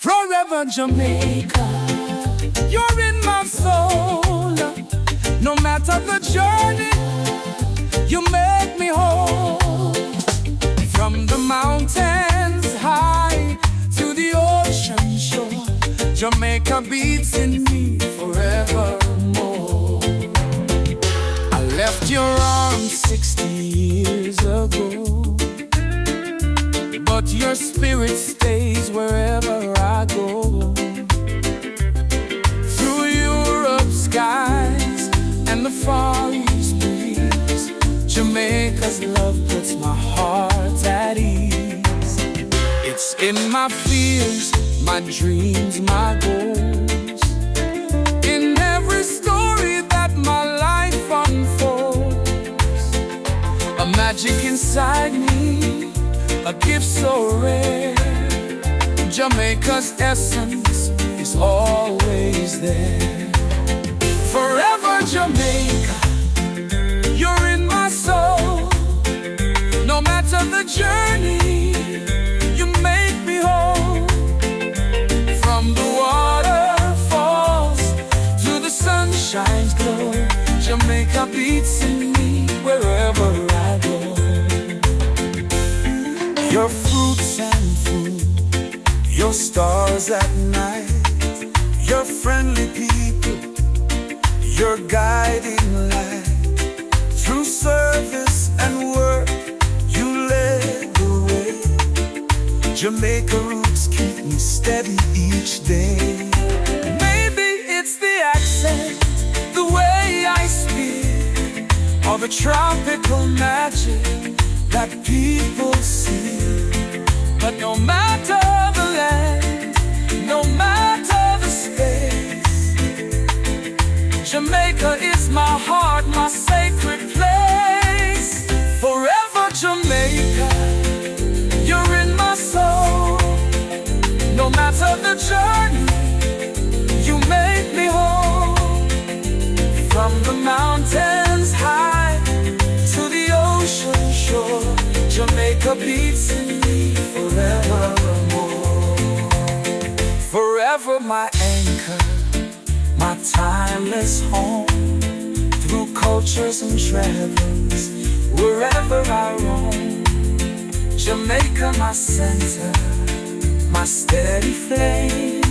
Forever Jamaica, you're in my soul. No matter the journey, you make me whole. From the mountains high to the ocean shore, Jamaica beats in me forevermore. I left your arms 60 years ago, but your spirit stays wherever I go. Through Europe's skies and the Far East breeze, Jamaica's love puts my heart at ease. It's in my fears, my dreams, my goals, in every story that my life unfolds. A magic inside me, a gift so rare. Jamaica's essence is always there. Forever Jamaica, you're in my soul. No matter the journey, you make me whole. From the waterfalls to the sunshine's glow, Jamaica beats in me wherever I go. Your fruits and food, your stars at night, your friendly people, your guiding light. Through service and work, you led the way. Jamaica roots keep me steady each day. Maybe it's the accent, the way I speak, or the tropical magic that people see. But no matter the land, no matter the space, Jamaica is my heart, my sacred place. Forever Jamaica, you're in my soul. No matter the journey, you make me whole. From the mountains high to the ocean shore, Jamaica beats in me forevermore. Forever my anchor, my timeless home. Through cultures and travels, wherever I roam, Jamaica my center, my steady flame.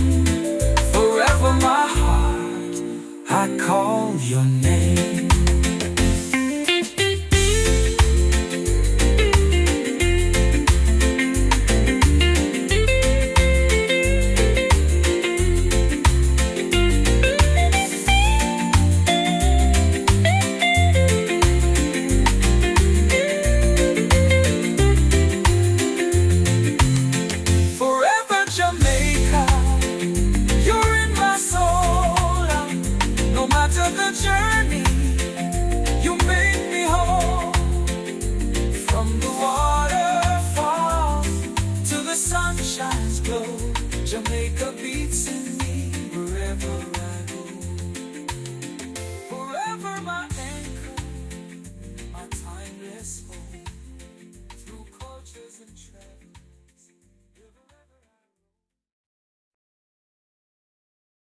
Forever my heart, I call your name.